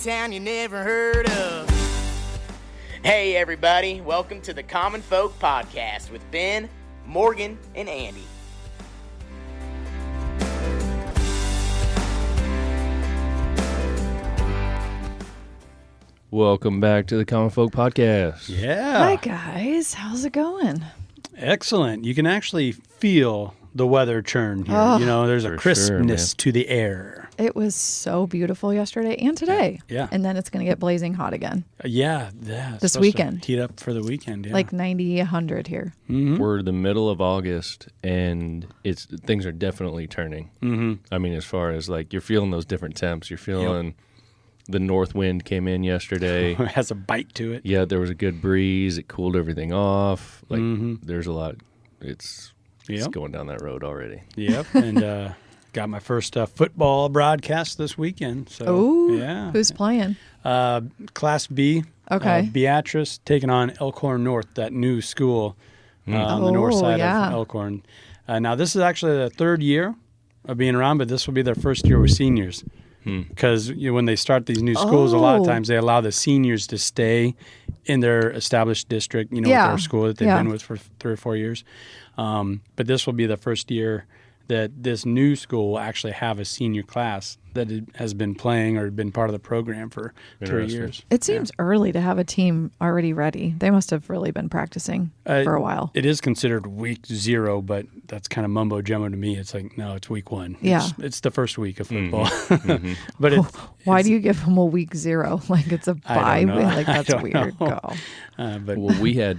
town you never heard of. Hey everybody, welcome to the Common Folk Podcast with Ben, Morgan, and Andy. Welcome back to the Common Folk Podcast. Yeah. Hi, guys. How's it going? Excellent. You can actually feel the weather churn here. Oh, you know, there's a for crispness sure, to the air. It was so beautiful yesterday and today. Yeah. And then it's going to get blazing hot again. Yeah. This weekend. Heat up for the weekend. Yeah. Like 90, 100 here. Mm-hmm. We're the middle of August, and things are definitely turning. Mm-hmm. I mean, as far as like you're feeling those different temps. You're feeling the north wind came in yesterday. It has a bite to it. Yeah, there was a good breeze. It cooled everything off. Like there's a lot. It's going down that road already. Yep. And got my first football broadcast this weekend. So Oh, yeah. who's playing? Class B. Okay. Beatrice taking on Elkhorn North, that new school on the north side of Elkhorn. Now, this is actually the third year of being around, but this will be their first year with seniors. Because when they start these new schools, a lot of times they allow the seniors to stay in their established district, with their school that they've been with for 3 or 4 years. But this will be the first year that this new school will actually have a senior class that has been playing or been part of the program for 3 years. It seems early to have a team already ready. They must have really been practicing for a while. It is considered week 0, but that's kind of mumbo jumbo to me. It's like, no, it's week 1. Yeah. It's the first week of football. But why do you give them a week 0? Like it's a bye. Like that's weird. But we had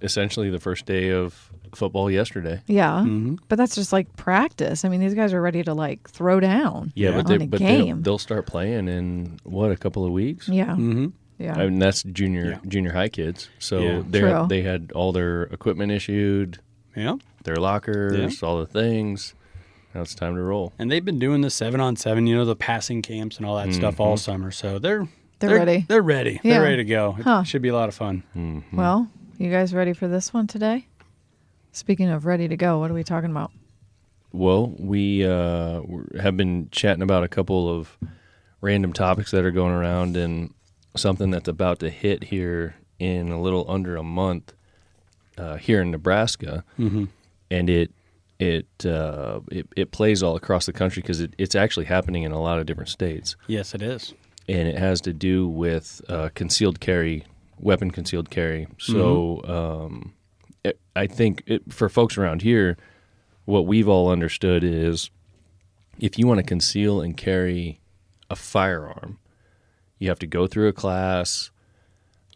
essentially the first day of football yesterday. Yeah, but that's just like practice. I mean, these guys are ready to like throw down. Yeah, on a game. They'll start playing in a couple of weeks. Yeah, yeah. I mean, that's junior high kids. So they had all their equipment issued. Yeah, their lockers, all the things. Now it's time to roll. And they've been doing the 7-on-7, the passing camps and all that stuff all summer. So they're ready. They're ready. Yeah. They're ready to go. It should be a lot of fun. Well, you guys ready for this one today? Speaking of ready to go, what are we talking about? Well, we have been chatting about a couple of random topics that are going around, and something that's about to hit here in a little under a month here in Nebraska, and it plays all across the country because it's actually happening in a lot of different states. Yes, it is. And it has to do with concealed carry, weapon concealed carry. So I think for folks around here, what we've all understood is if you want to conceal and carry a firearm, you have to go through a class.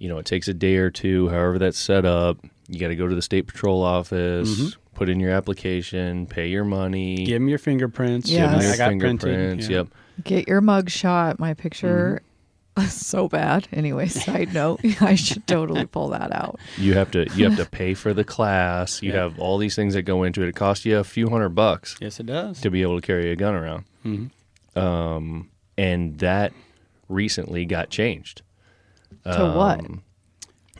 It takes a day or two, however that's set up. You got to go to the state patrol office, put in your application, pay your money. Give them your fingerprints. Yeah. Give them your I got fingerprints. printed. Yeah. Yep. Get your mug shot. My picture is so bad. Anyway, side note, I should totally pull that out. You have to pay for the class. You have all these things that go into it. It costs you a few $100. Yes, it does. To be able to carry a gun around. And that recently got changed. To what?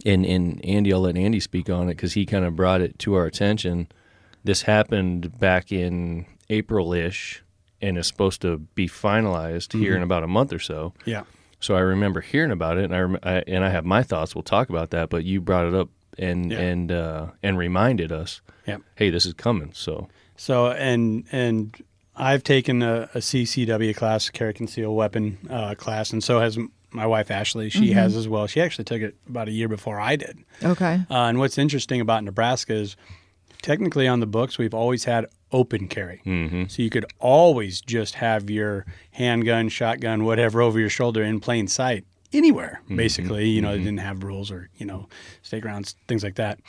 And Andy, I'll let Andy speak on it because he kind of brought it to our attention. This happened back in April-ish and is supposed to be finalized here in about a month or so. Yeah. So I remember hearing about it, and I have my thoughts. We'll talk about that, but you brought it up and reminded us, hey, this is coming. So and I've taken a CCW class, carry concealed weapon class, and so has my wife Ashley. She has as well. She actually took it about a year before I did. Okay. And what's interesting about Nebraska is technically on the books we've always had open carry. So you could always just have your handgun, shotgun, whatever over your shoulder in plain sight anywhere, basically. It didn't have rules or, state grounds, things like that.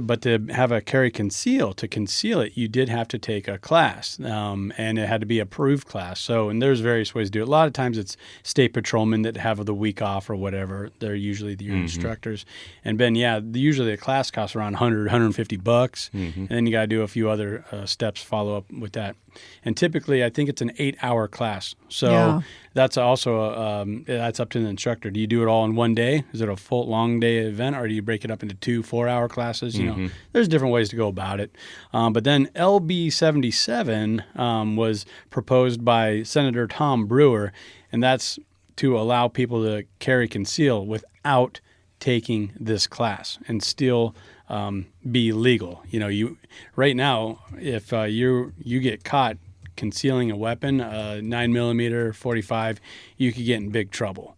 But to have a carry conceal, to conceal it, you did have to take a class, and it had to be approved class. So, and there's various ways to do it. A lot of times it's state patrolmen that have the week off or whatever. They're usually your instructors. And Ben, usually the class costs around $100, $150, and then you got to do a few other steps follow up with that. And typically, I think it's an 8-hour class. So Yeah. that's also that's up to the instructor. Do you do it all in one day? Is it a full long day event, or do you break it up into 2 4-hour classes? You know, there's different ways to go about it. But then LB 77 was proposed by Senator Tom Brewer, and that's to allow people to carry conceal without taking this class and still be legal. You know, you right now, if you get caught concealing a weapon, 9mm 45, you could get in big trouble.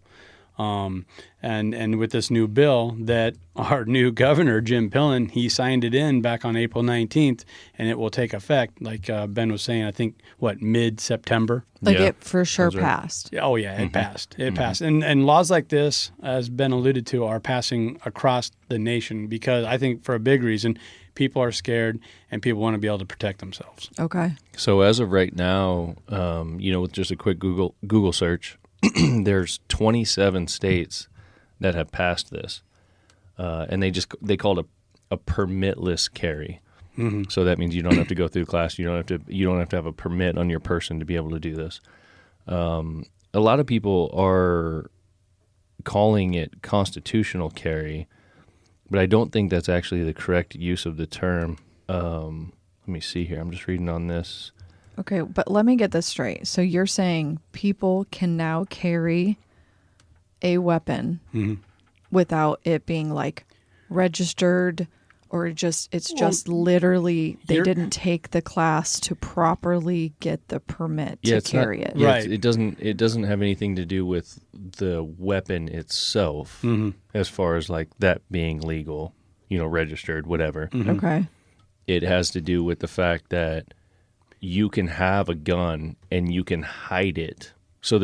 And with this new bill that our new governor, Jim Pillen, he signed it in back on April 19th, and it will take effect, like Ben was saying, I think, mid-September? Like Yeah, it for sure that's right. passed. Oh, yeah, it passed. It passed. And laws like this, as Ben alluded to, are passing across the nation because I think for a big reason, people are scared and people want to be able to protect themselves. Okay. So as of right now, with just a quick Google search, there's 27 states that have passed this, and they call it a permitless carry. So that means you don't have to go through class. You don't have to have a permit on your person to be able to do this. A lot of people are calling it constitutional carry, but I don't think that's actually the correct use of the term. Let me see here. I'm just reading on this. Okay, but let me get this straight. So you're saying people can now carry a weapon without it being like registered, or it's just literally they didn't take the class to properly get the permit to carry it. Yeah, Right. It doesn't have anything to do with the weapon itself, as far as like that being legal, registered, whatever. Okay. It has to do with the fact that you can have a gun and you can hide it. So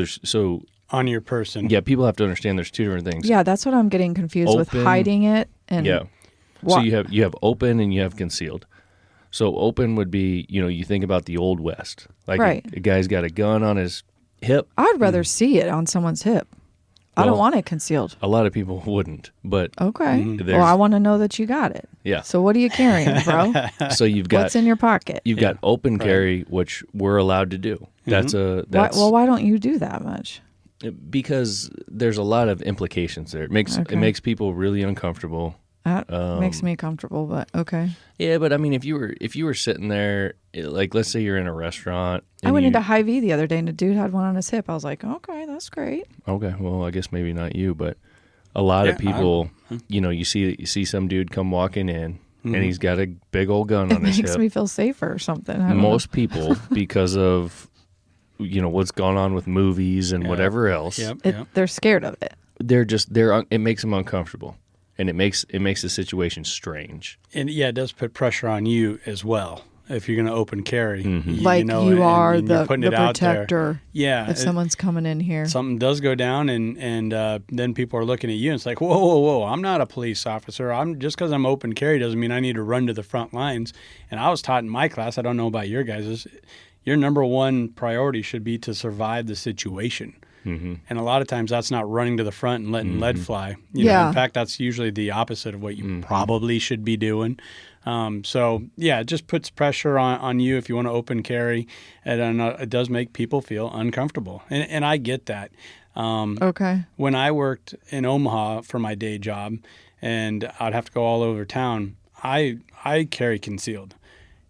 On your person. yeah, people have to understand there's two different things. Yeah, that's what I'm getting confused with, Open- hiding it and Yeah. So you have open and you have concealed. So open would be, you think about the Old West. Like Right. a guy's got a gun on his hip. I'd rather see it on someone's hip. I don't Well, want it concealed. A lot of people wouldn't, but Okay. There's- Well, I want to know that you got it. yeah. So what are you carrying, bro? So you've got What's in your pocket? you've got open carry, which we're allowed to do. That's Why don't you do that much? because there's a lot of implications there. It makes people really uncomfortable. That makes me comfortable, but okay. Yeah, but I mean, if you were sitting there, like let's say you're in a restaurant. I went into Hy-Vee the other day and a dude had one on his hip. I was like, okay, that's great. Okay, well, I guess maybe not you, but a lot of people, you see some dude come walking in and he's got a big old gun It on his makes hip. me feel safer or something. I don't Most people, because of what's gone on with movies and whatever else, Yep. They're scared of it. it makes them uncomfortable, and it makes the situation strange. And yeah, it does put pressure on you as well. If you're going to open carry, Like you and are you're the putting it out there. protector. Yeah, If someone's coming in here. something does go down, and then people are looking at you, and it's like, whoa! I'm not a police officer. I'm just because I'm open carry doesn't mean I need to run to the front lines. And I was taught in my class. I don't know about your guys'. Your number one priority should be to survive the situation. And a lot of times that's not running to the front and letting lead fly. Yeah. In fact, that's usually the opposite of what you probably should be doing. So, yeah, it just puts pressure on you if you want to open carry. And it does make people feel uncomfortable. And I get that. Okay. When I worked in Omaha for my day job and I'd have to go all over town, I carry concealed.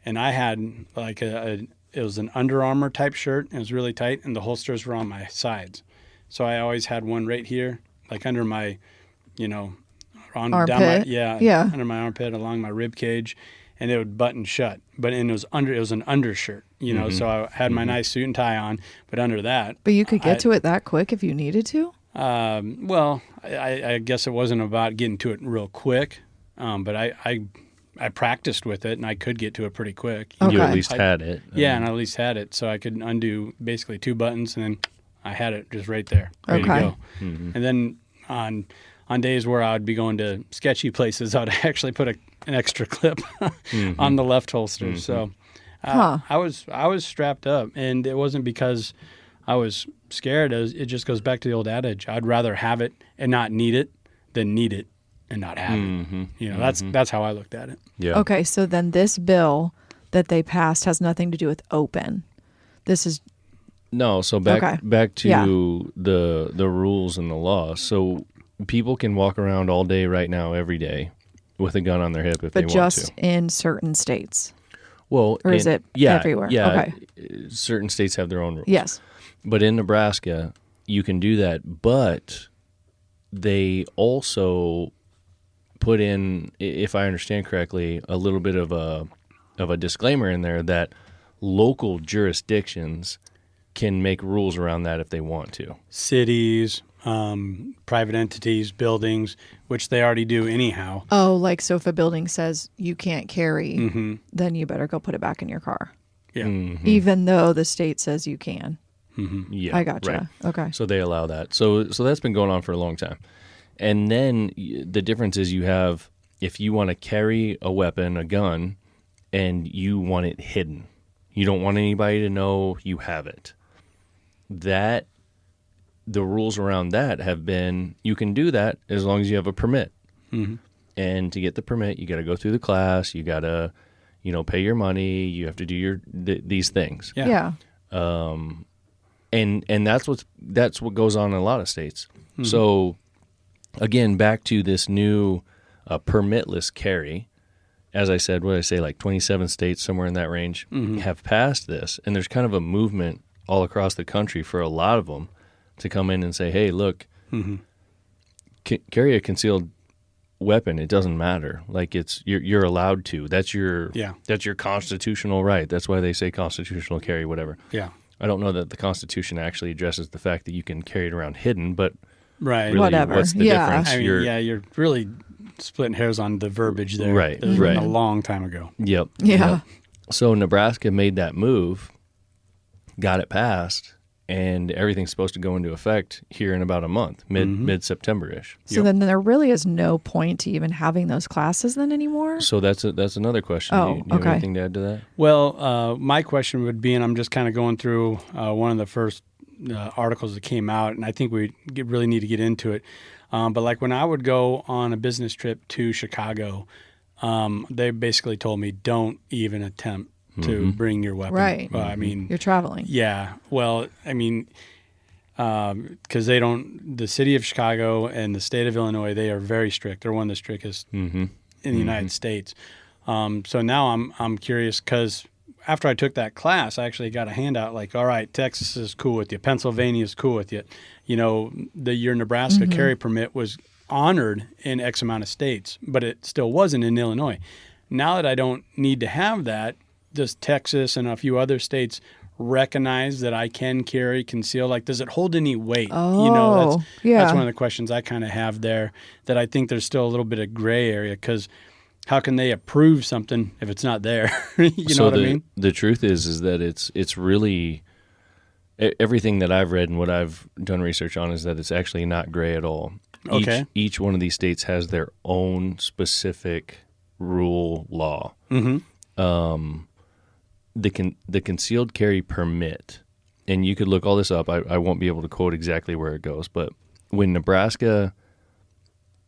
And I had like it was an Under Armour type shirt. It was really tight, and the holsters were on my sides. So I always had one right here, like under my, down my Armpit? under my armpit, along my rib cage, and it would button shut. But it was an undershirt, So I had my nice suit and tie on, but under that. But you could get to it that quick if you needed to? Well, I guess it wasn't about getting to it real quick, but I practiced with it, and I could get to it pretty quick. Okay. You at least had it. Yeah, and I at least had it, so I could undo basically 2 buttons, and then I had it just right there, ready Okay. to go. And then on days where I would be going to sketchy places, I would actually put an extra clip on the left holster. So I was strapped up, and it wasn't because I was scared. It just goes back to the old adage: I'd rather have it and not need it than need it and not have it. That's how I looked at it. Yeah. Okay, so then this bill that they passed has nothing to do with open. this is No, so Okay. back to Yeah. the rules and the law. So people can walk around all day right now, every day, with a gun on their hip if they but want just to. in certain states. Well, Or is it everywhere? Yeah, Okay. certain states have their own rules. Yes. But in Nebraska, you can do that, but they also put in, if I understand correctly, a little bit of a disclaimer in there that local jurisdictions can make rules around that if they want to. Cities, private entities, buildings, which they already do anyhow. Oh, like so if a building says you can't carry, then you better go put it back in your car. Yeah. Even though the state says you can. Yeah, I gotcha. right. Okay. So they allow that. So that's been going on for a long time. And then the difference is you have, if you want to carry a weapon, a gun, and you want it hidden, you don't want anybody to know you have it. That the rules around that have been, you can do that as long as you have a permit. And to get the permit, you got to go through the class. You got to, pay your money. You have to do these things. Yeah. And that's what goes on in a lot of states. So again, back to this new permitless carry. As I said, like 27 states, somewhere in that range, have passed this, and there's kind of a movement all across the country for a lot of them to come in and say, "Hey, look, carry a concealed weapon. It doesn't matter. Like you're allowed to. That's your constitutional right. That's why they say constitutional carry, whatever." Yeah. I don't know that the Constitution actually addresses the fact that you can carry it around hidden, but Right. really, Whatever. what's the Yeah. difference? I mean, you're really splitting hairs on the verbiage there. Right, It was right. written a long time ago. Yep. Yeah. Yep. So Nebraska made that move, got it passed, and everything's supposed to go into effect here in about a month, mid-September-ish. So then there really is no point to even having those classes then anymore? So that's another question. Oh, do you have okay. anything to add to that? Well, my question would be, and I'm just kind of going through one of the first articles that came out, and I think we really need to get into it. But like when I would go on a business trip to Chicago, they basically told me, don't even attempt to bring your weapon. Right. I mean, You're traveling. yeah. Well, I mean, because the city of Chicago and the state of Illinois, they are very strict. They're one of the strictest in the United States. So now I'm curious because after I took that class, I actually got a handout like, all right, Texas is cool with you. Pennsylvania is cool with you. Your Nebraska carry permit was honored in X amount of states, but it still wasn't in Illinois. Now that I don't need to have that, does Texas and a few other states recognize that I can carry concealed? Like, does it hold any weight? Oh, That's one of the questions I kind of have there, that I think there's still a little bit of gray area, because how can they approve something if it's not there? You know what I mean? The truth is that it's really, everything that I've read and what I've done research on is that it's actually not gray at all. Okay. Each one of these states has their own specific rule law. The concealed carry permit, and you could look all this up. I won't be able to quote exactly where it goes, but when Nebraska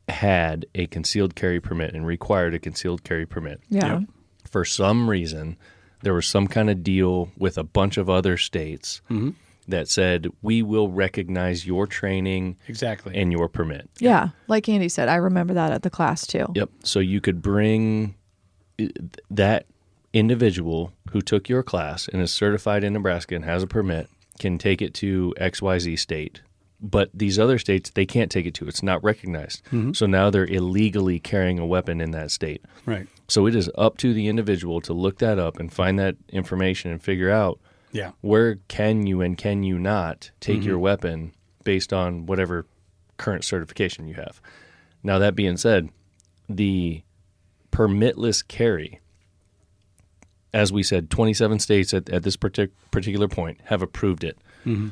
had a concealed carry permit and required a concealed carry permit, Yeah. for some reason, there was some kind of deal with a bunch of other states that said, we will recognize your training Exactly. and your permit. Yeah. Like Andy said, I remember that at the class too. Yep. So you could bring that individual who took your class and is certified in Nebraska and has a permit, can take it to XYZ state. But these other states, they can't take it to. It's not recognized. So now they're illegally carrying a weapon in that state. Right. So it is up to the individual to look that up and find that information and figure out Yeah. where can you and can you not take your weapon based on whatever current certification you have. Now, that being said, the permitless carry, as we said, 27 states at this particular point have approved it.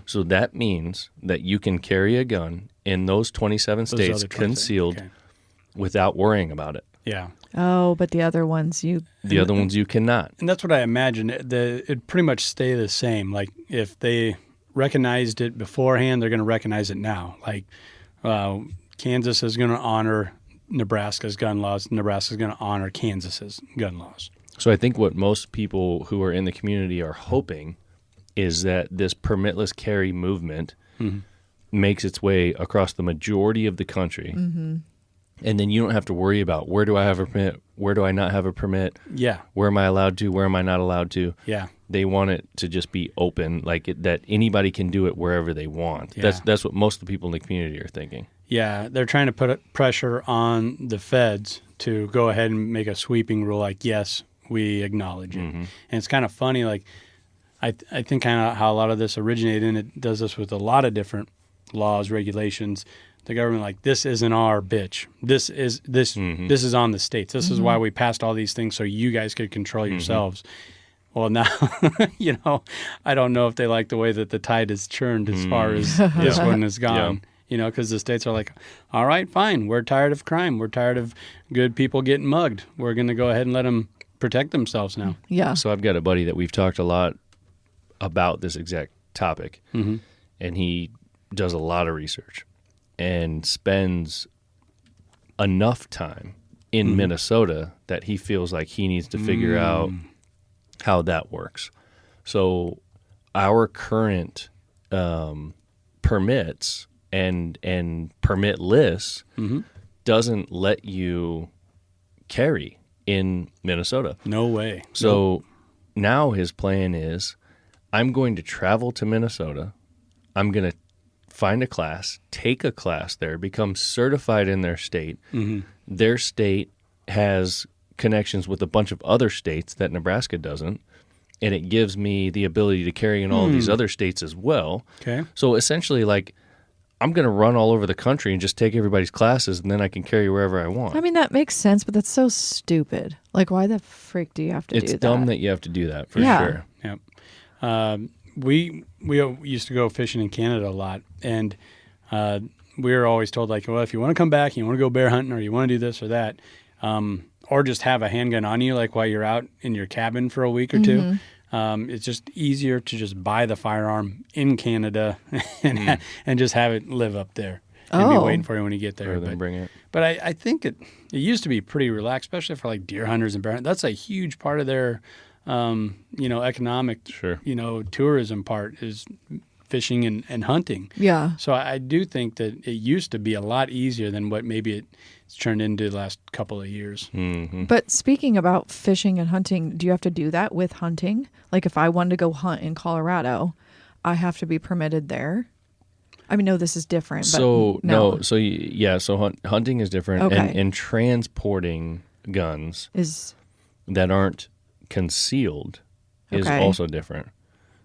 So that means that you can carry a gun in those 27 states other 27, concealed okay. without worrying about it. Yeah. Oh, but the other ones The other ones you cannot. And that's what I imagine. It'd pretty much stay the same. Like, if they recognized it beforehand, they're going to recognize it now. Like, Kansas is going to honor Nebraska's gun laws. Nebraska's going to honor Kansas's gun laws. So I think what most people who are in the community are hoping is that this permitless carry movement makes its way across the majority of the country. And then you don't have to worry about where do I have a permit, where do I not have a permit, Yeah. where am I allowed to, where am I not allowed to. Yeah. They want it to just be open, like that anybody can do it wherever they want. Yeah. That's what most of the people in the community are thinking. Yeah, they're trying to put pressure on the feds to go ahead and make a sweeping rule like, yes, we acknowledge it. And it's kind of funny, like, I think kind of how a lot of this originated, and it does this with a lot of different laws, regulations. The government, like, this isn't our bitch. This is on the states. This is why we passed all these things so you guys could control yourselves. Well, now, I don't know if they like the way that the tide has churned as far as this one has gone. Because the states are like, all right, fine. We're tired of crime. We're tired of good people getting mugged. We're going to go ahead and let them protect themselves now. Yeah. So I've got a buddy that we've talked a lot about this exact topic, and he does a lot of research and spends enough time in Minnesota that he feels like he needs to figure out how that works. So our current permits and permit lists doesn't let you carry in Minnesota. No way. So now his plan is, I'm going to travel to Minnesota. I'm going to find a class, take a class there, become certified in their state. Their state has connections with a bunch of other states that Nebraska doesn't, and it gives me the ability to carry in all of these other states as well. Okay. So essentially, like, I'm going to run all over the country and just take everybody's classes, and then I can carry wherever I want. I mean, that makes sense, but that's so stupid. Like, why the frick do you have to do that? It's dumb that you have to do that, for Yeah. sure. Yep. We used to go fishing in Canada a lot, and we were always told, like, well, if you want to come back, you want to go bear hunting, or you want to do this or that, or just have a handgun on you, like while you're out in your cabin for a week or two. It's just easier to just buy the firearm in Canada and just have it live up there and be waiting for you when you get there. Rather than bring it. But I think it used to be pretty relaxed, especially for like deer hunters and bear hunters. That's a huge part of their economic, tourism part is fishing and hunting. Yeah. So I do think that it used to be a lot easier than what maybe it's turned into the last couple of years. But speaking about fishing and hunting, do you have to do that with hunting? Like if I wanted to go hunt in Colorado, I have to be permitted there? I mean, no, this is different. So, but no. So hunting is different. Okay. And transporting guns that aren't concealed is also different.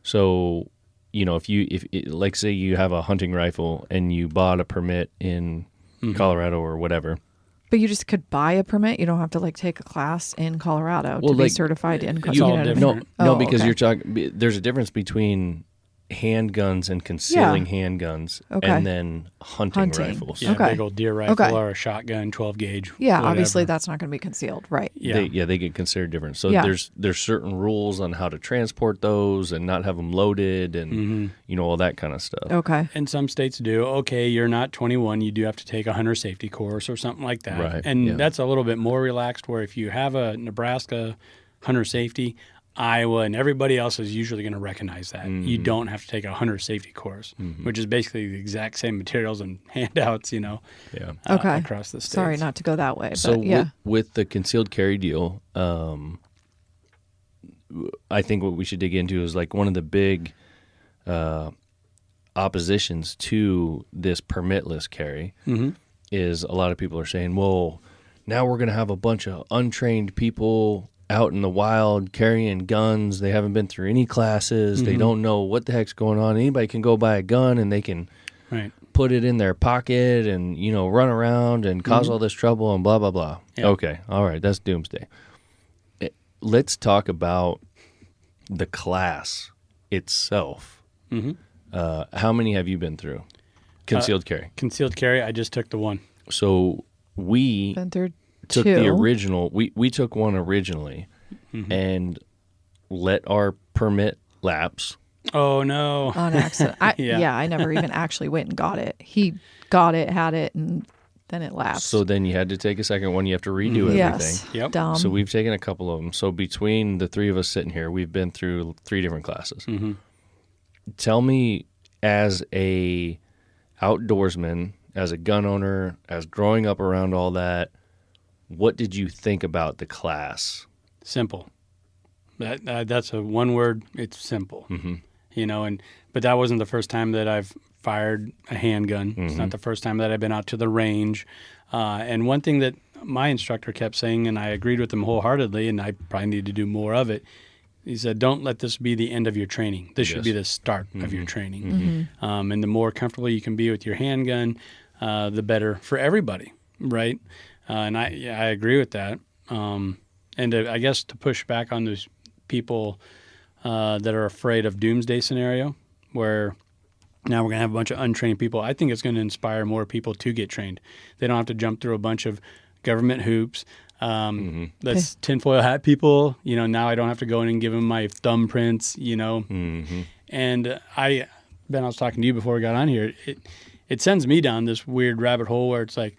So, if like say you have a hunting rifle and you bought a permit in Colorado or whatever. But you just could buy a permit. You don't have to like take a class in Colorado to be certified in Colorado. No, because you're talking. There's a difference between handguns and concealing handguns, and then hunting rifles. Yeah, big old deer rifle or a shotgun, 12 gauge. Yeah, whatever. Obviously that's not going to be concealed, right? Yeah, they get considered different. So there's certain rules on how to transport those and not have them loaded, and all that kind of stuff. Okay. And some states do. Okay, you're not 21, you do have to take a hunter safety course or something like that. Right. And that's a little bit more relaxed. Where if you have a Nebraska hunter safety, Iowa and everybody else is usually going to recognize that. You don't have to take a hunter safety course, which is basically the exact same materials and handouts, across the states. Sorry, not to go that way. So but with the concealed carry deal, I think what we should dig into is like one of the big oppositions to this permitless carry is a lot of people are saying, well, now we're going to have a bunch of untrained people out in the wild carrying guns. They haven't been through any classes. They don't know what the heck's going on. Anybody can go buy a gun and they can put it in their pocket and, run around and cause all this trouble and blah, blah, blah. Yeah. Okay. All right. That's doomsday. Let's talk about the class itself. How many have you been through? Concealed carry. Concealed carry, I just took the one. So we been through took two. the original. We took one originally and let our permit lapse. Oh, no. On accident. I never even actually went and got it. He got it, had it, and then it lapsed. So then you had to take a second one. You have to redo everything. Yes. Yep. Dumb. So we've taken a couple of them. So between the three of us sitting here, we've been through 3 different classes. tell me, as a outdoorsman, as a gun owner, as growing up around all that, what did you think about the class? Simple. That's a one word. It's simple. Mm-hmm. But that wasn't the first time that I've fired a handgun. It's not the first time that I've been out to the range. And one thing that my instructor kept saying, and I agreed with him wholeheartedly, and I probably need to do more of it, he said, don't let this be the end of your training. This should be the start of your training. And the more comfortable you can be with your handgun, the better for everybody, right? And I agree with that. I guess to push back on those people that are afraid of doomsday scenario, where now we're going to have a bunch of untrained people, I think it's going to inspire more people to get trained. They don't have to jump through a bunch of government hoops. That's tinfoil hat people. Now I don't have to go in and give them my thumbprints, And Ben, I was talking to you before we got on here. It sends me down this weird rabbit hole where it's like,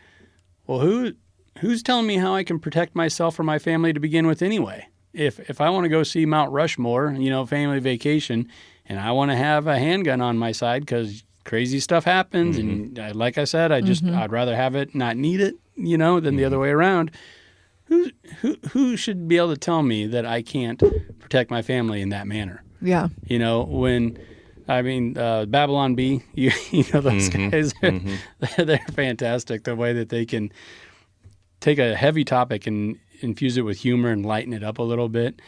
well, who's telling me how I can protect myself or my family to begin with anyway? If I want to go see Mount Rushmore, family vacation, and I want to have a handgun on my side because crazy stuff happens, and like I said, I'd rather have it, not need it, than the other way around. Who should be able to tell me that I can't protect my family in that manner? Yeah. Babylon Bee, those guys, they're fantastic. The way that they can take a heavy topic and infuse it with humor and lighten it up a little bit.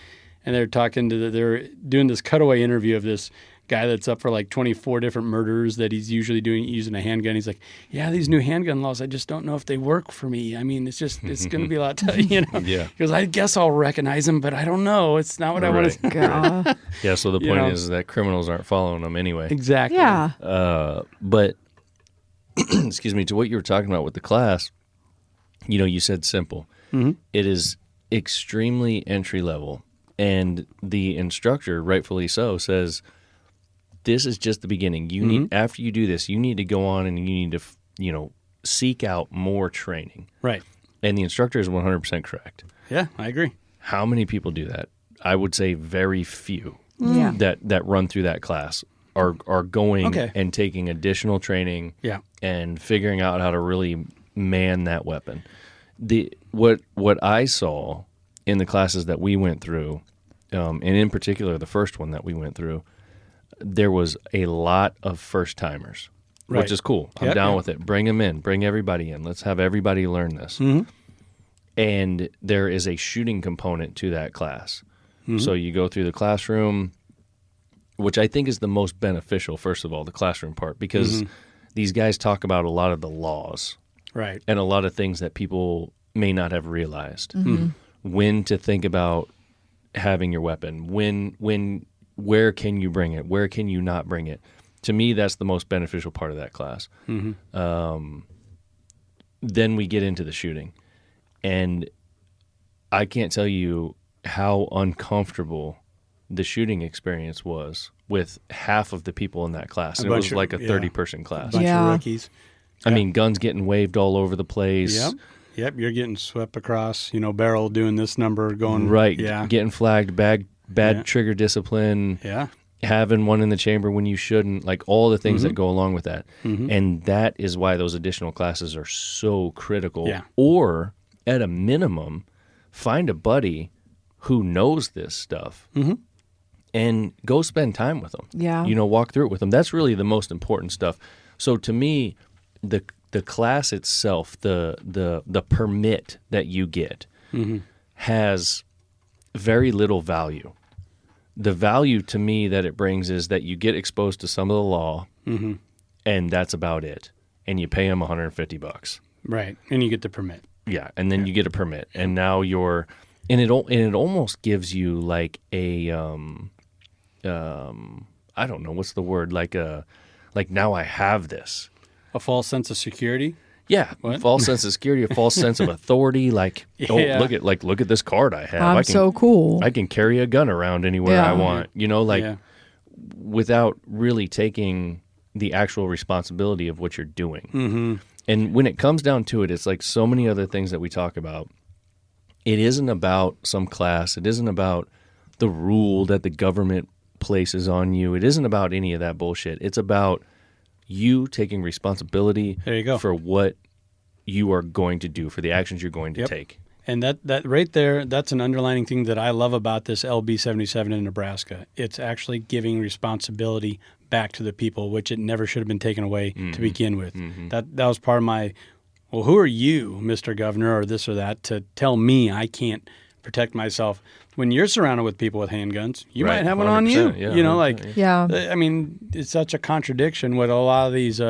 And they're they're doing this cutaway interview of this guy that's up for like 24 different murders that he's usually doing using a handgun. He's like, yeah, these new handgun laws, I just don't know if they work for me. I mean, it's going to be a lot tough, Yeah. Because I guess I'll recognize them, but I don't know. It's not what I want to do. Yeah, so the point is that criminals aren't following them anyway. Exactly. Yeah. But, excuse me, to what you were talking about with the class, you said simple. It is extremely entry level. And the instructor, rightfully so, says, this is just the beginning. You need, after you do this, you need to go on and you need to, seek out more training. Right. And the instructor is 100% correct. Yeah, I agree. How many people do that? I would say very few that run through that class are going and taking additional training and figuring out how to really man that weapon. What I saw in the classes that we went through, and in particular the first one that we went through, there was a lot of first-timers, which is cool. I'm down with it. Bring them in. Bring everybody in. Let's have everybody learn this. And there is a shooting component to that class. So you go through the classroom, which I think is the most beneficial, first of all, the classroom part, because these guys talk about a lot of the laws. Right. And a lot of things that people may not have realized. When to think about having your weapon, where can you bring it, where can you not bring it. To me, that's the most beneficial part of that class. Then we get into the shooting. And I can't tell you how uncomfortable the shooting experience was with half of the people in that class. And it was like a 30-person class. A bunch of rookies. I mean, guns getting waved all over the place. Yep, you're getting swept across, barrel doing this number, going... Right, getting flagged, bad trigger discipline, having one in the chamber when you shouldn't, like all the things that go along with that. And that is why those additional classes are so critical. Or, at a minimum, find a buddy who knows this stuff and go spend time with them. Walk through it with them. That's really the most important stuff. So to me, the class itself, the permit that you get has very little value. The value to me that it brings is that you get exposed to some of the law, and that's about it. And you pay them $150. Right, and you get the permit. Yeah, and then you get a permit, and now you're, and it almost gives you like a, I don't know what's the word, like now I have this. A false sense of security? Yeah, false sense of security, a false sense of authority. Like, look at this card I have. So cool. I can carry a gun around anywhere I want. Without really taking the actual responsibility of what you're doing. And when it comes down to it, it's like so many other things that we talk about. It isn't about some class. It isn't about the rule that the government places on you. It isn't about any of that bullshit. It's about you taking responsibility There you go. for what you are going to do, for the actions you're going to Yep. take. And that right there, that's an underlining thing that I love about this LB 77 in Nebraska. It's actually giving responsibility back to the people, which it never should have been taken away to begin with. That was part of my, well, who are you, Mr. Governor, or this or that, to tell me I can't protect myself? When you're surrounded with people with handguns, you Right, might have one on you. 100%, yeah, You know, like, 100%, Yeah. I mean, it's such a contradiction with a lot of these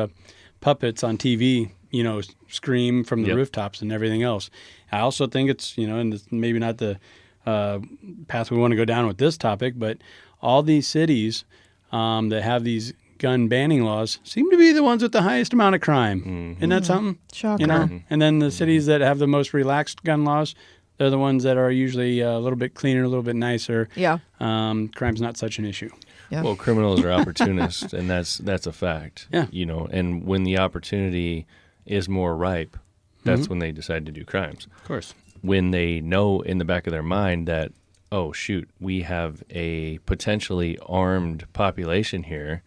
puppets on TV, scream from the Yep. rooftops and everything else. I also think it's, and it's maybe not the path we want to go down with this topic, but all these cities that have these gun banning laws seem to be the ones with the highest amount of crime. Isn't that something? Shocker. And then the cities that have the most relaxed gun laws, they're the ones that are usually a little bit cleaner, a little bit nicer. Yeah. Crime's not such an issue. Yeah. Well, criminals are opportunists, and that's a fact. Yeah. And when the opportunity is more ripe, that's when they decide to do crimes. Of course. When they know in the back of their mind that, oh, shoot, we have a potentially armed population here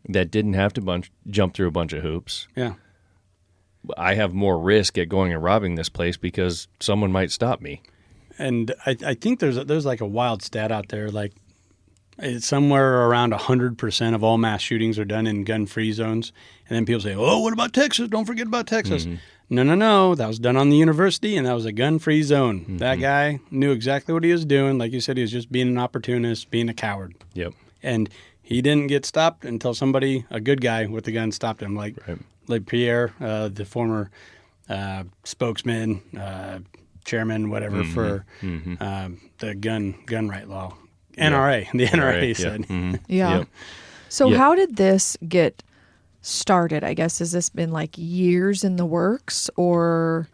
that didn't have to jump through a bunch of hoops. Yeah. I have more risk at going and robbing this place because someone might stop me. And I think there's like a wild stat out there, like it's somewhere around 100% of all mass shootings are done in gun-free zones. And then people say, oh, what about Texas? Don't forget about Texas. No. That was done on the university, and that was a gun-free zone. That guy knew exactly what he was doing. Like you said, he was just being an opportunist, being a coward. Yep. And he didn't get stopped until somebody, a good guy with the gun, stopped him. Like Pierre, the former spokesman, chairman, whatever, for the gun right law. NRA. The NRA said. Yeah. Yep. So Yeah. how did this get started? I guess, has this been like years in the works, or,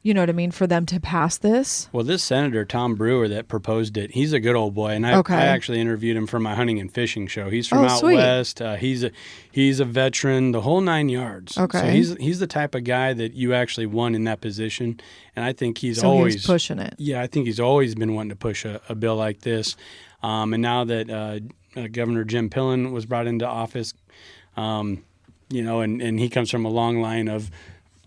you know what I mean, for them to pass this? Well, this Senator Tom Brewer that proposed it, he's a good old boy, and I actually interviewed him for my hunting and fishing show. He's from out sweet. west. He's a veteran, the whole 9 yards. Okay. So he's the type of guy that you actually want in that position, and I think he's So always he's pushing it. Yeah, I think he's always been wanting to push a bill like this, and now that Governor Jim Pillen was brought into office, and he comes from a long line of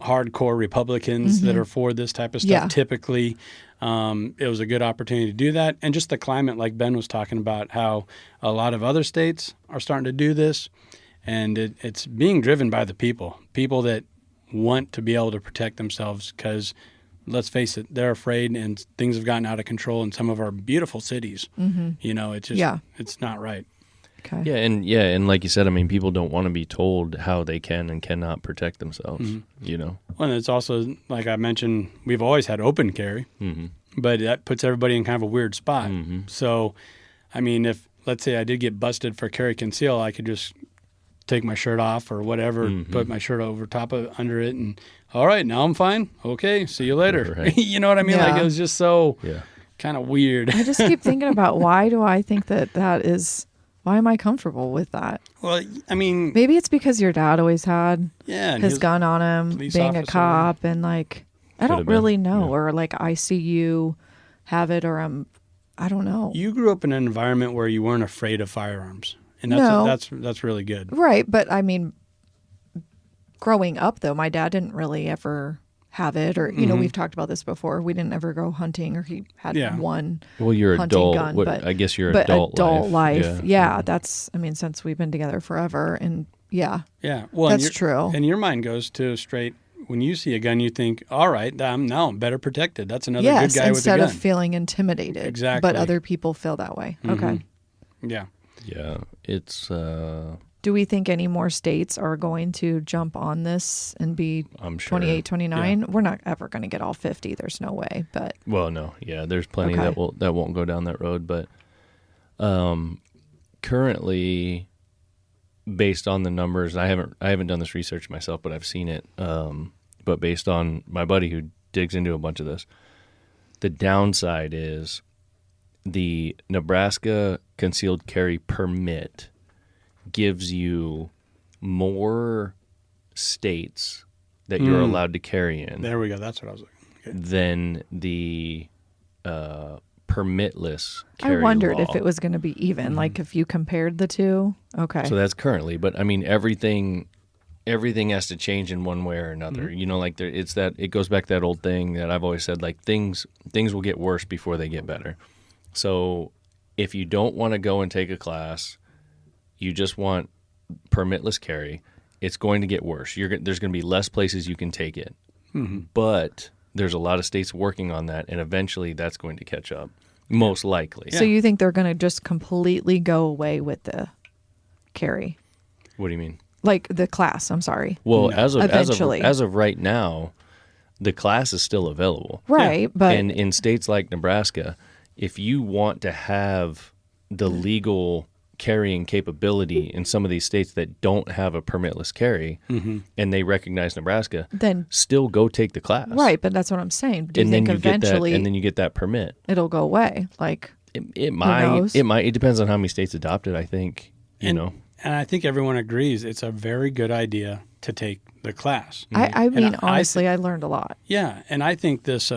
hardcore Republicans that are for this type of stuff. Yeah. Typically, it was a good opportunity to do that. And just the climate, like Ben was talking about, how a lot of other states are starting to do this. And it's being driven by the people that want to be able to protect themselves because, let's face it, they're afraid and things have gotten out of control in some of our beautiful cities. It's just, it's not right. Okay. And like you said, I mean, people don't want to be told how they can and cannot protect themselves. Well, and it's also, like I mentioned, we've always had open carry, but that puts everybody in kind of a weird spot. So, I mean, if, let's say I did get busted for carry conceal, I could just take my shirt off or whatever, put my shirt under it, and all right, now I'm fine. Okay, see you later. Right. You know what I mean? Yeah. Like, it was just so Yeah. kind of weird. I just keep thinking about, why do I think that is, why am I comfortable with that? Well, I mean, Maybe it's because your dad always had yeah, and his gun on him, police being a officer. cop, and like, I Could've don't been, really know, yeah. or like I see you have it, or I don't know. You grew up in an environment where you weren't afraid of firearms, and No. that's really good. Right, but I mean, growing up though, my dad didn't really ever have it, or we've talked about this before. We didn't ever go hunting, or he had one. Well, you're hunting adult. gun, but I guess you're but adult life. Yeah. Yeah, that's. I mean, since we've been together forever, and yeah, Yeah, well, that's true. And your mind goes to straight. When you see a gun, you think, "All right, now I'm better protected." That's another Yes, good guy with a instead gun. of feeling intimidated. Exactly. But other people feel that way. Okay. Yeah. Yeah. It's. Do we think any more states are going to jump on this and be I'm sure. 28, 29? We're not ever going to get all 50. There's no way. But Well, no. Yeah. There's plenty Okay. that won't go down that road, but currently, based on the numbers, I haven't done this research myself, but I've seen it. But based on my buddy who digs into a bunch of this, the downside is the Nebraska concealed carry permit gives you more states that you're allowed to carry in There we go. That's what I was looking. Okay. than the permitless I carry wondered law. if it was going to be even, like if you compared the two. Okay. So that's currently, but I mean everything has to change in one way or another. You know, like it goes back to that old thing that I've always said, like things will get worse before they get better. So if you don't want to go and take a class, you just want permitless carry, it's going to get worse. There's going to be less places you can take it. But there's a lot of states working on that, and eventually that's going to catch up, most likely. So you think they're going to just completely go away with the carry? What do you mean? Like the class, I'm sorry. Well, Eventually. as of right now, the class is still available. Right, but And in states like Nebraska, if you want to have the legal carrying capability in some of these states that don't have a permitless carry, and they recognize Nebraska, then still go take the class. right, but that's what I'm saying. Do you And think then you get that, eventually and then you get that permit. it'll go away? Like It might. knows? It might. It depends on how many states adopt it. I think. You know. And I think everyone agrees it's a very good idea to take the class. I mean, And honestly, I learned a lot. Yeah, and I think this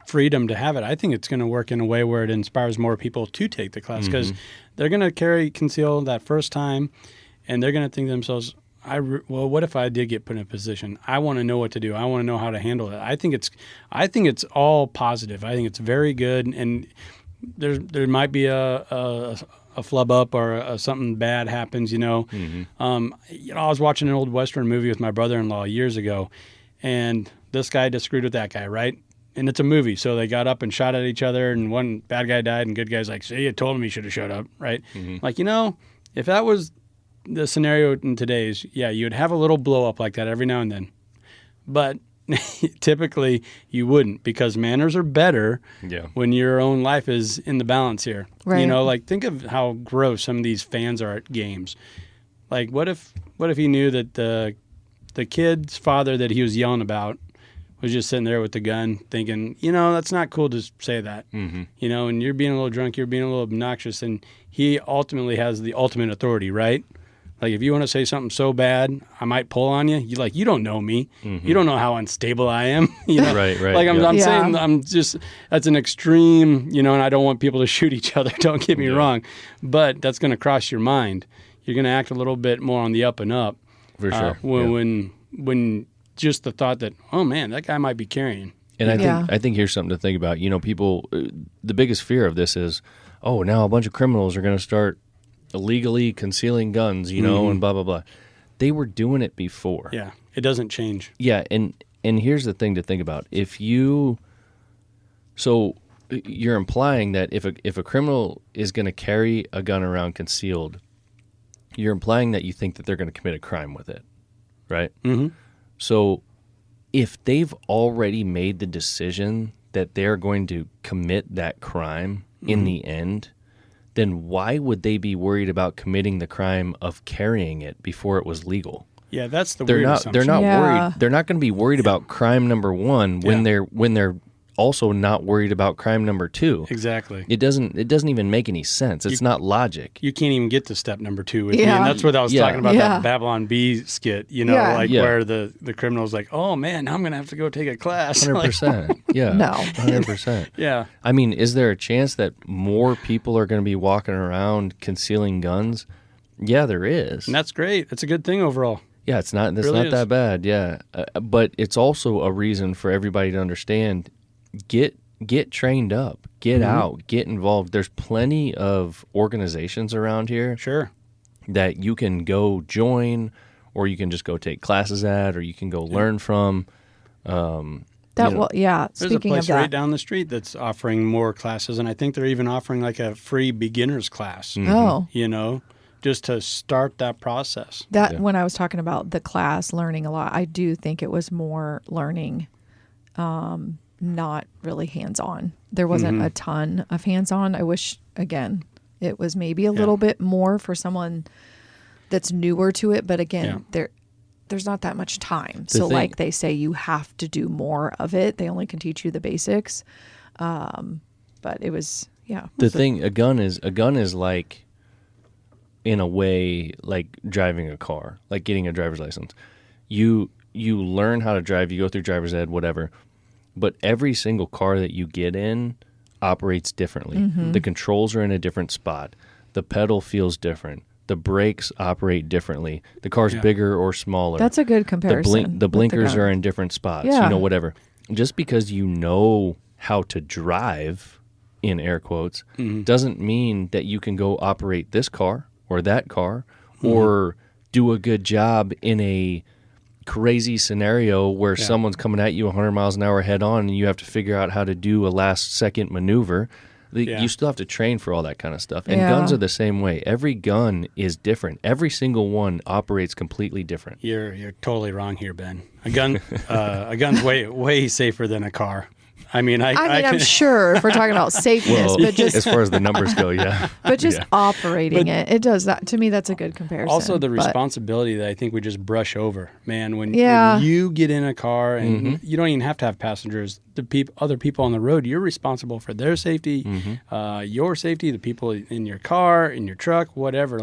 freedom to have it, I think it's going to work in a way where it inspires more people to take the class because they're going to conceal that first time, and they're going to think to themselves, well, what if I did get put in a position? I want to know what to do. I want to know how to handle it. I think it's all positive. I think it's very good, and there might be a flub up or something bad happens. I was watching an old Western movie with my brother-in-law years ago, and this guy disagreed with that guy, right? And it's a movie, so they got up and shot at each other, and one bad guy died, and good guy's like, see, I told him he should have shut up, right? Like, if that was the scenario in today's, you would have a little blow up like that every now and then. But typically you wouldn't, because manners are better when your own life is in the balance here. Right. Like think of how gross some of these fans are at games. Like what if he knew that the kid's father that he was yelling about was just sitting there with the gun thinking, that's not cool to say that. And you're being a little drunk, you're being a little obnoxious, and he ultimately has the ultimate authority, right? Like if you want to say something so bad, I might pull on you. You don't know me. You don't know how unstable I am. Right. Like I'm saying, that's an extreme, and I don't want people to shoot each other. Don't get me wrong, but that's going to cross your mind. You're going to act a little bit more on the up and up. For sure. When just the thought that, oh man, that guy might be carrying. And I think here's something to think about. People, the biggest fear of this is, oh, now a bunch of criminals are going to start illegally concealing guns, and blah, blah, blah. They were doing it before. Yeah, it doesn't change. Yeah, and here's the thing to think about. So you're implying that if a criminal is going to carry a gun around concealed, you're implying that you think that they're going to commit a crime with it, right? Mm-hmm. So if they've already made the decision that they're going to commit that crime in the end, then why would they be worried about committing the crime of carrying it before it was legal? Yeah, that's the weird assumption. They're not worried. They're not going to be worried about crime number one when they're also not worried about crime number two. Exactly. It doesn't even make any sense. It's not logic. You can't even get to step number two with me. And that's what I was talking about, that Babylon Bee skit, where the criminal's like, oh man, now I'm going to have to go take a class. 100%. Yeah. No. 100%. Yeah. I mean, is there a chance that more people are going to be walking around concealing guns? Yeah, there is. And that's great. It's a good thing overall. Yeah, it's not that bad. Yeah. But it's also a reason for everybody to understand, get trained up, get out, get involved. There's plenty of organizations around here. Sure. That you can go join, or you can just go take classes at, or you can go learn from. There's Speaking a place of that, right down the street that's offering more classes, and I think they're even offering like a free beginner's class. Oh. Just to start that process. When I was talking about the class learning a lot, I do think it was more learning, not really hands-on. There wasn't a ton of hands-on. I wish, again, it was maybe a little bit more for someone that's newer to it. But again, there's not that much time. Like they say, you have to do more of it. They only can teach you the basics. But it was, a gun is like, in a way, like driving a car, like getting a driver's license. You learn how to drive, you go through driver's ed, whatever. But every single car that you get in, operates differently. The controls are in a different spot. The pedal feels different. The brakes operate differently. The car's bigger or smaller. That's a good comparison. The blinkers are in different spots. Yeah. Whatever. Just because you know how to drive, in air quotes, doesn't mean that you can go operate this car or that car or do a good job in a crazy scenario where someone's coming at you 100 miles an hour head on and you have to figure out how to do a last second maneuver. You still have to train for all that kind of stuff. And guns are the same way. Every gun is different. Every single one operates completely different. You're totally wrong here, Ben. A gun's way safer than a car. I mean, I'm sure if we're talking about safeness, but just as far as the numbers go, but just operating it does that. To me, that's a good comparison. Also, the responsibility that I think we just brush over, man. When you get in a car and you don't even have to have passengers, other people on the road, you're responsible for their safety, your safety, the people in your car, in your truck, whatever.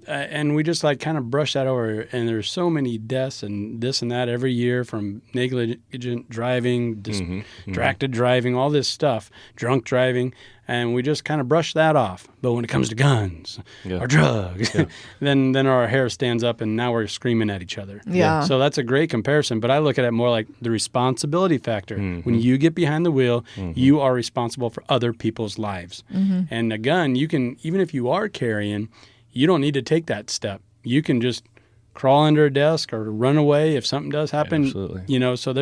And we just kind of brush that over, and there's so many deaths and this and that every year from negligent driving, distracted driving, all this stuff, drunk driving, and we just kind of brush that off. But when it comes to guns or drugs, then our hair stands up, and now we're screaming at each other. Yeah. So that's a great comparison, but I look at it more like the responsibility factor. When you get behind the wheel, you are responsible for other people's lives. And a gun, you can, even if you are carrying, you don't need to take that step. You can just crawl under a desk or run away if something does happen. Absolutely. So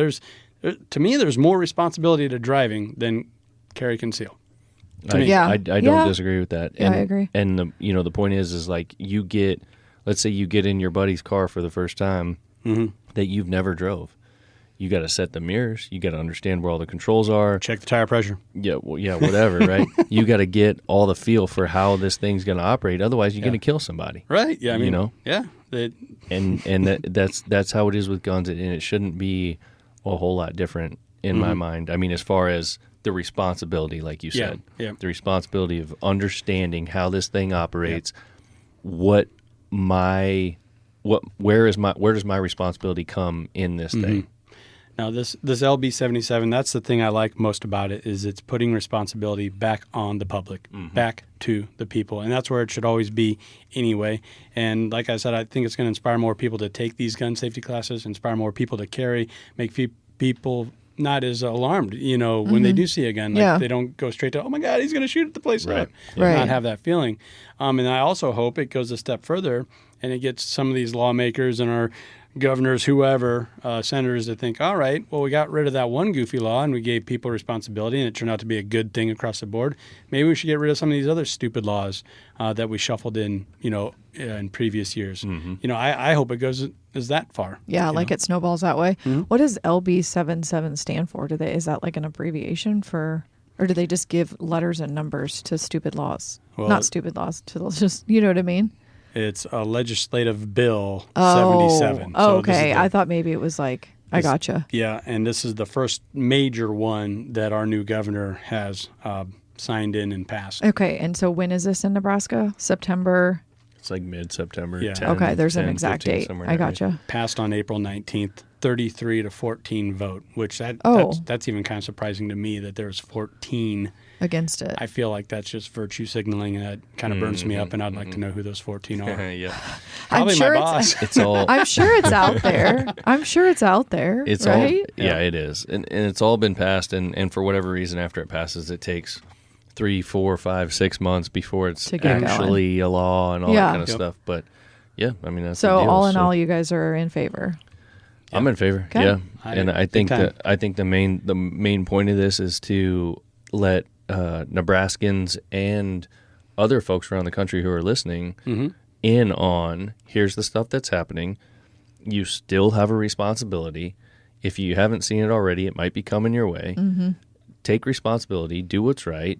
to me, there's more responsibility to driving than carry conceal. I don't disagree with that. Yeah, I agree. And the point is like let's say you get in your buddy's car for the first time that you've never drove. You got to set the mirrors. You got to understand where all the controls are. Check the tire pressure. Whatever, right? You got to get all the feel for how this thing's going to operate. Otherwise, you're going to kill somebody. Right. Yeah. I mean, that's how it is with guns, and it shouldn't be a whole lot different in my mind. I mean, as far as the responsibility, like you said, the responsibility of understanding how this thing operates. Where does my responsibility come in this thing? Now, this LB-77, that's the thing I like most about it, is it's putting responsibility back on the public, back to the people. And that's where it should always be anyway. And like I said, I think it's going to inspire more people to take these gun safety classes, inspire more people to carry, make people not as alarmed, when they do see a gun. They don't go straight to, oh, my God, he's going to shoot the place up. Not have that feeling. And I also hope it goes a step further and it gets some of these lawmakers and our governors, whoever, senators that think, all right, well, we got rid of that one goofy law and we gave people responsibility and it turned out to be a good thing across the board. Maybe we should get rid of some of these other stupid laws that we shuffled in, in previous years. I hope it goes as that far. Yeah, it snowballs that way. What does LB-77 stand for? Is that like an abbreviation for, or do they just give letters and numbers to stupid laws? Well, not stupid laws, to just, you know what I mean? It's a legislative bill 77. Oh, okay. I thought maybe it was I gotcha. Yeah, and this is the first major one that our new governor has signed in and passed. Okay, and so when is this in Nebraska? September? It's like mid-September. Yeah. 10, okay, there's 10, an exact 15, date. I gotcha. Passed on April 19th, 33-14 vote, which that's even kind of surprising to me that there's 14 against it. I feel like that's just virtue signaling, and that kind of burns me up, and I'd like to know who those 14 are. Probably my boss. It's all. I'm sure it's out there. It's right? all. Yeah, it is, and it's all been passed, and for whatever reason, after it passes, it takes 3, 4, 5, 6 months before it's actually a law and all that kind of stuff. But yeah, I mean that's so the deal, all in all, you guys are in favor. I'm in favor. Okay. Yeah, and I think the main point of this is to let Nebraskans and other folks around the country who are listening in on, here's the stuff that's happening. You still have a responsibility. If you haven't seen it already, it might be coming your way. Take responsibility, do what's right,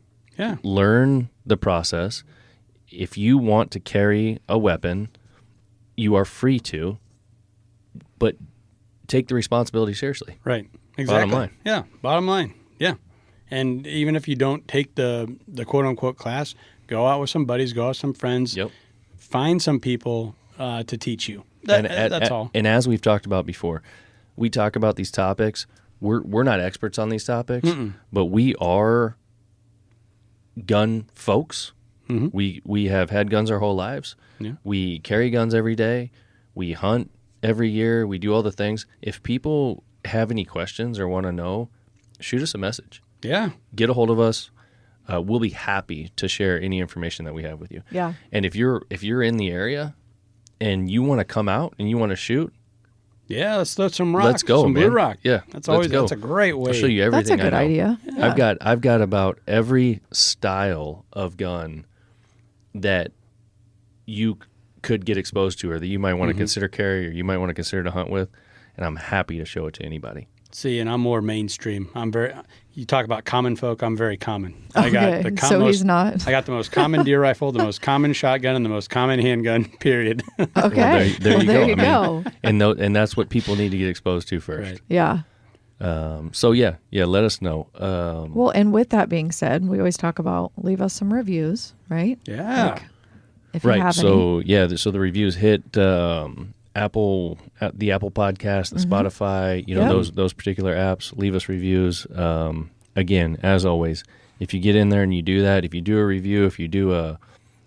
learn the process. If you want to carry a weapon, you are free to, but take the responsibility seriously. Right. Exactly. Bottom line. Yeah. Bottom line. Yeah. And even if you don't take the quote unquote class, go out with some buddies, go out with some friends. Yep. Find some people to teach you. That's all. And as we've talked about before, we talk about these topics. We're not experts on these topics, but we are gun folks. We have had guns our whole lives. Yeah. We carry guns every day. We hunt every year. We do all the things. If people have any questions or want to know, shoot us a message. Yeah. Get a hold of us. We'll be happy to share any information that we have with you. Yeah. And if you're in the area and you want to come out and you want to shoot, Yeah, let's throw some rock. let's go, some man. blue rock. Yeah, That's let's go. that's a great way. I'll show you That's a everything. good I know. idea. Yeah. I've got about every style of gun that you could get exposed to, or that you might want to consider carry, or you might want to consider to hunt with, and I'm happy to show it to anybody. See, and I'm more mainstream. You talk about common folk, I'm very common. Okay, so he's not. I got the most common deer rifle, the most common shotgun, and the most common handgun, period. Okay. There you There you go. go. And that's what people need to get exposed to first. Right. Yeah. So yeah, let us know. Well, and with that being said, we always talk about leave us some reviews, right? Yeah. If you Right. have So so the reviews hit Apple, the Apple Podcast, the Spotify, Yep. those particular apps. Leave us reviews. Again, as always, if you get in there and you do that, if you do a review, if you do a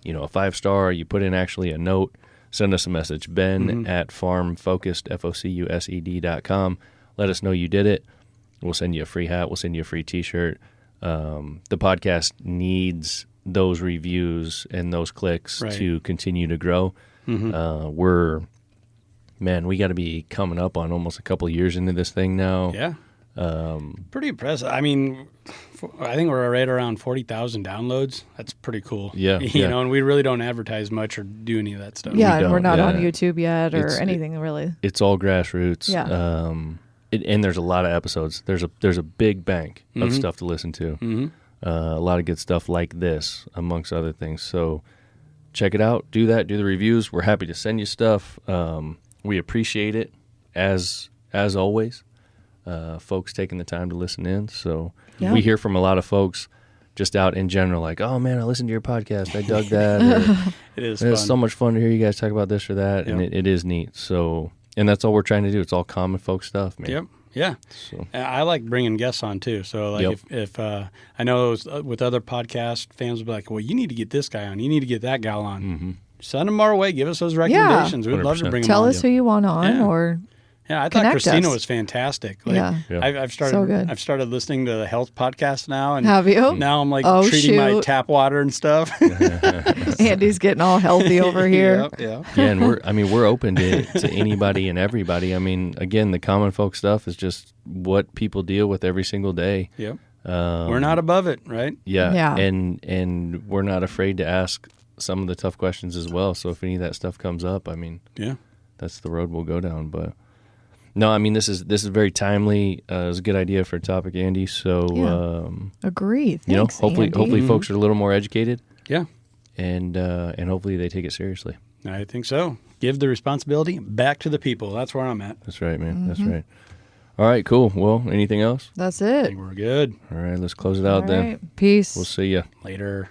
5-star, you put in actually a note, send us a message. Ben at farmfocused.com. Let us know you did it. We'll send you a free hat. We'll send you a free T-shirt. The podcast needs those reviews and those clicks Right. to continue to grow. We got to be coming up on almost a couple of years into this thing now. Yeah. Pretty impressive. I mean, I think we're right around 40,000 downloads. That's pretty cool. Yeah, You yeah. know, and we really don't advertise much or do any of that stuff. Yeah, and we're don't, not yeah. on YouTube yet or It's- anything really. It's all grassroots. Yeah. And there's a lot of episodes. There's a big bank of stuff to listen to. A lot of good stuff like this, amongst other things. So check it out. Do that. Do the reviews. We're happy to send you stuff. We appreciate it as always. Folks taking the time to listen in. So Yeah. we hear from a lot of folks just out in general, like, oh man, I listened to your podcast. I dug that. Or, It is it's fun. so much fun to hear you guys talk about this or that. And Yep. it is neat. So, and that's all we're trying to do. It's all common folk stuff, man. Yep. Yeah. So, And I like bringing guests on too. So like Yep. if I know with other podcast fans will be like, well, you need to get this guy on. You need to get that gal on. Send them our way. Give us those recommendations. We'd love to 100%. bring them Tell on. us who you want on Yeah. or Yeah, I thought Connect Christina us. was fantastic. Like, Yeah. Yeah. I've started. So good. I've started listening to the health podcast now, and have you? now I'm like Oh, treating my shoot. tap water and stuff. Andy's getting all healthy over here. Yep, yeah. yeah, and we're open to anybody and everybody. I mean, again, the common folk stuff is just what people deal with every single day. Yep. We're not above it, right? Yeah. Yeah. And we're not afraid to ask some of the tough questions as well. So if any of that stuff comes up, I mean, Yeah. that's the road we'll go down. But no, I mean, this is very timely. It was a good idea for a topic, Andy. So Yeah. Agree. Thanks, hopefully Andy. folks are a little more educated, Yeah. and hopefully they take it seriously. I think so. Give the responsibility back to the people. That's where I'm at. That's right, man. That's right. All right, cool. Well, anything else? That's I it. think we're good. All right, let's close it out All then. right. Peace. We'll see you. Later.